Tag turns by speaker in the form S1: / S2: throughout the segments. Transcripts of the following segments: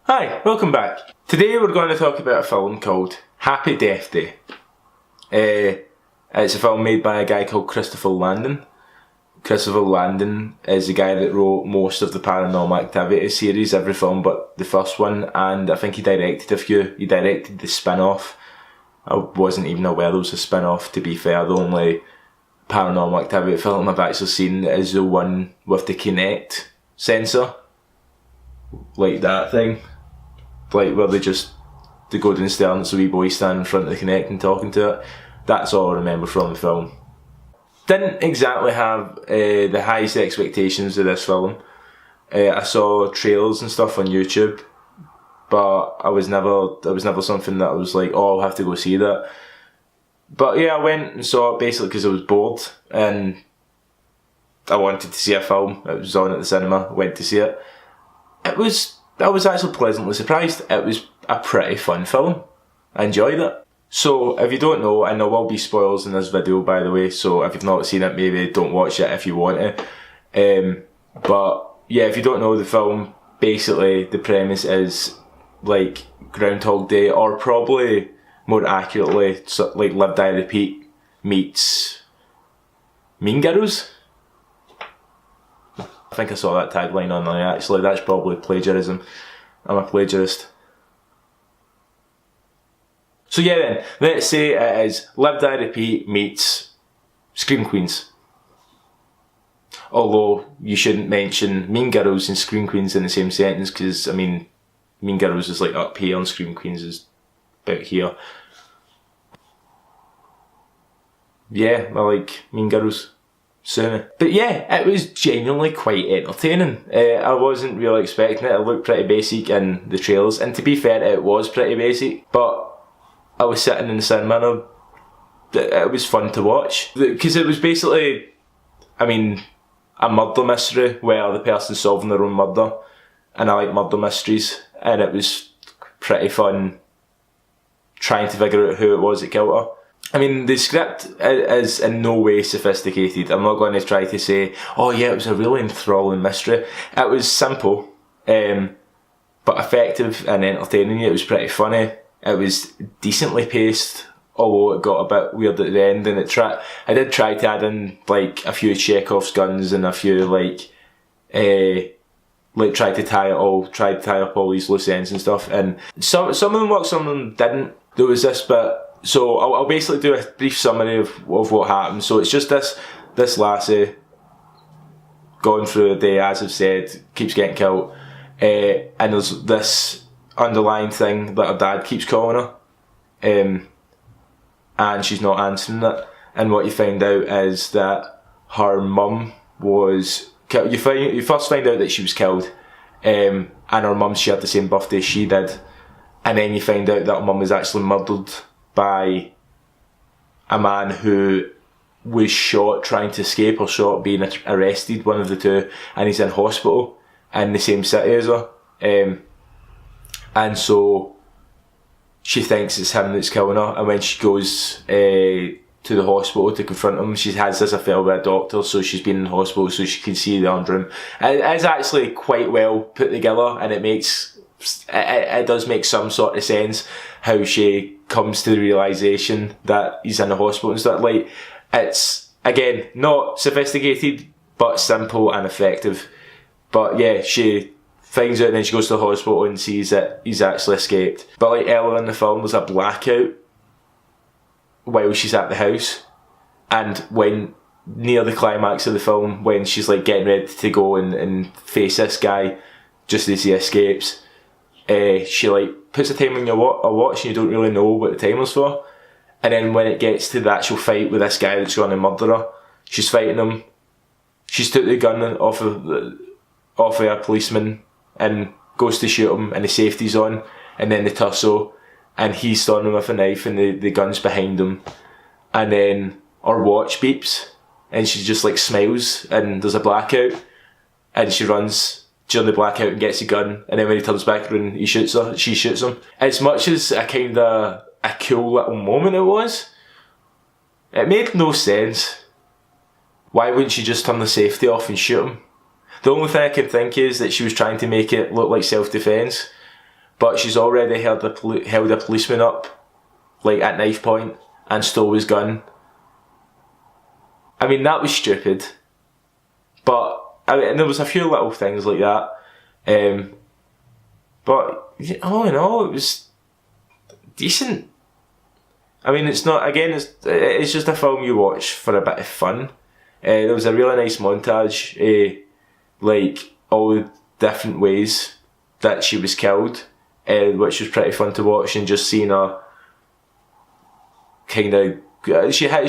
S1: Hi, welcome back. Today we're going to talk about a film called Happy Death Day. It's a film made by a guy called Christopher Landon. Christopher Landon is the guy that wrote most of the Paranormal Activity series, every film but the first one, and I think he directed a few. He directed the spin-off. I wasn't even aware there was a spin-off, to be fair. The only Paranormal Activity film I've actually seen is the one with the Kinect sensor. Like that thing. Like where they go downstairs, the wee boy standing in front of the Kinect and talking to it. That's all I remember from the film. Didn't exactly have the highest expectations of this film. I saw trailers and stuff on YouTube, but it was never something that I was like, oh, I'll have to go see that. But yeah, I went and saw it basically because I was bored and I wanted to see a film. It was on at the cinema. I went to see it. I was actually pleasantly surprised. It was a pretty fun film. I enjoyed it. So, if you don't know, and there will be spoilers in this video by the way, so if you've not seen it, maybe don't watch it if you want to. But yeah, if you don't know the film, basically the premise is like Groundhog Day, or probably more accurately, like Live Die Repeat meets Mean Girls. I think I saw that tagline online actually. That's probably plagiarism. I'm a plagiarist. So yeah then, let's say it is Live Die Repeat meets Scream Queens. Although you shouldn't mention Mean Girls and Scream Queens in the same sentence, because I mean, Mean Girls is like up here and Scream Queens is about here. Yeah, I like Mean Girls. Sue. But yeah, it was genuinely quite entertaining. I wasn't really expecting it. It looked pretty basic in the trailers, and to be fair, it was pretty basic. But I was sitting in the cinema and it was fun to watch. Because it was basically, I mean, a murder mystery where the person's solving their own murder. And I like murder mysteries. And it was pretty fun trying to figure out who it was that killed her. I mean, the script is in no way sophisticated. I'm not going to try to say, oh yeah, it was a really enthralling mystery. It was simple, but effective and entertaining. It was pretty funny. It was decently paced, although it got a bit weird at the end. And I did try to add in like a few Chekhov's guns and a few try to tie up all these loose ends and stuff. And some of them worked, some of them didn't. There was this bit. So I'll basically do a brief summary of what happened. So it's just this lassie going through the day, as I've said, keeps getting killed, and there's this underlying thing that her dad keeps calling her, and she's not answering it. And what you find out is that her mum was killed. You first find out that she was killed, and her mum shared the same birthday she did, and then you find out that her mum was actually murdered by a man who was shot trying to escape, or shot being arrested, one of the two, and he's in hospital in the same city as her. And so she thinks it's him that's killing her, and when she goes to the hospital to confront him, she has this affair with a doctor, so she's been in hospital so she can see the under him. It's actually quite well put together, and it does make some sort of sense how she comes to the realisation that he's in the hospital and stuff. Like, it's, again, not sophisticated, but simple and effective. But yeah, she finds out and then she goes to the hospital and sees that he's actually escaped. But like earlier in the film, there's a blackout while she's at the house. And when, near the climax of the film, when she's like getting ready to go and face this guy just as he escapes, she like puts a time on your watch and you don't really know what the timer's for. And then when it gets to the actual fight with this guy that's going to murder her, she's fighting him. She's took the gun off of a policeman and goes to shoot him, and the safety's on, and then the tussle, and he's storming with a knife and the gun's behind him. And then her watch beeps and she just like smiles and there's a blackout, and she runs during the blackout and gets a gun, and then when he turns back around he shoots her, she shoots him. As much as a cool little moment it was, it made no sense. Why wouldn't she just turn the safety off and shoot him? The only thing I can think is that she was trying to make it look like self-defence, but she's already held a policeman up, like at knife point, and stole his gun. I mean, that was stupid. But I mean, and there was a few little things like that. But all in all, it was decent. I mean, it's not, again, it's just a film you watch for a bit of fun. There was a really nice montage, like all the different ways that she was killed, which was pretty fun to watch, and just seeing her kind of, she had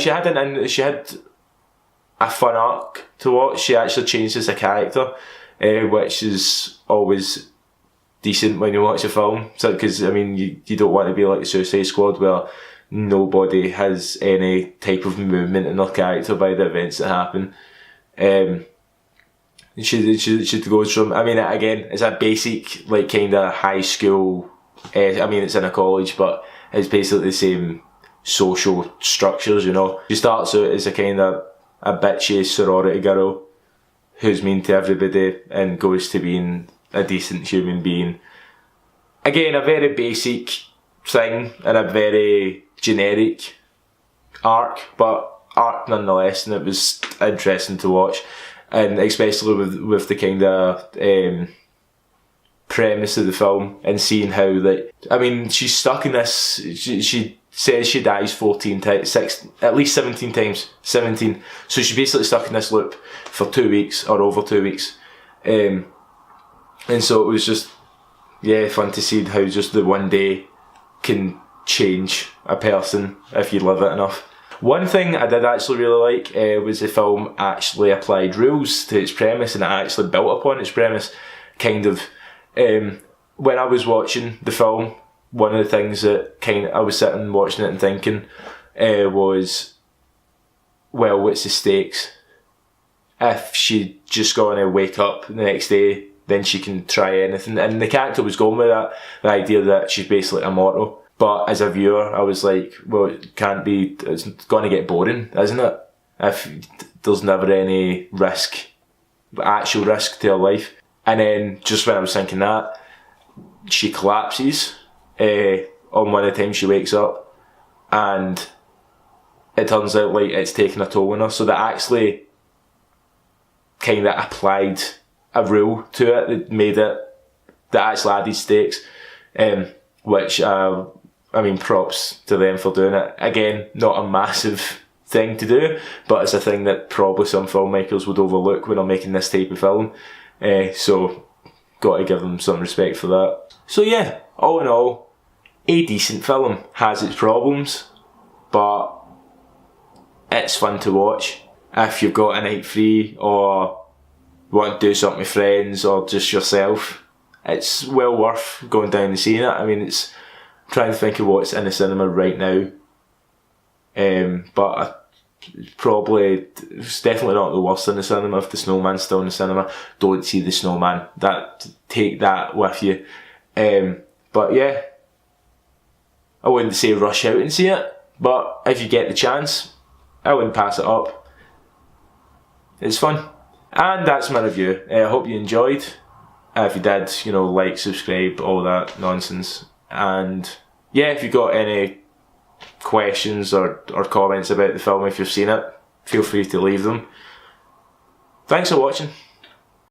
S1: a fun arc to watch. She actually changed as a character, which is always decent when you watch a film. So, because I mean, you don't want to be like the Suicide Squad where nobody has any type of movement in their character by the events that happen. She goes from, I mean, again, it's a basic, like, kind of high school, I mean, it's in a college, but it's basically the same social structures, you know. She starts out as a kind of a bitchy sorority girl who's mean to everybody and goes to being a decent human being. Again, a very basic thing and a very generic arc, but arc nonetheless, and it was interesting to watch. And especially with the kind of premise of the film, and seeing how, like, I mean, she's stuck in this. She says she dies 14 times, at least 17 times. 17. So she's basically stuck in this loop for 2 weeks or over 2 weeks. And so it was just, yeah, fun to see how just the one day can change a person if you live it enough. One thing I did actually really like was the film actually applied rules to its premise, and it actually built upon its premise. Kind of, when I was watching the film, one of the things that I was sitting watching it and thinking was, well, what's the stakes? If she just going to wake up the next day, then she can try anything. And the character was going with that, the idea that she's basically immortal. But as a viewer, I was like, well, it can't be, it's going to get boring, isn't it? If there's never any risk, actual risk to her life. And then, just when I was thinking that, she collapses on one of the times she wakes up, and it turns out like it's taken a toll on her. So they actually kind of applied a rule to it that made it, that actually added stakes, which I mean, props to them for doing it. Again, not a massive thing to do, but it's a thing that probably some filmmakers would overlook when they're making this type of film. So, got to give them some respect for that. So yeah, all in all, a decent film. Has its problems, but it's fun to watch. If you've got a night free, or want to do something with friends, or just yourself, it's well worth going down and seeing it. I mean, it's, I'm trying to think of what's in the cinema right now, but it's definitely not the worst in the cinema. If the Snowman's still in the cinema, don't see the Snowman. Take that with you. But yeah, I wouldn't say rush out and see it, but if you get the chance, I wouldn't pass it up. It's fun. And that's my review. I hope you enjoyed. If you did, you know, like, subscribe, all that nonsense. And yeah, if you've got any questions or comments about the film, if you've seen it, feel free to leave them. Thanks for watching.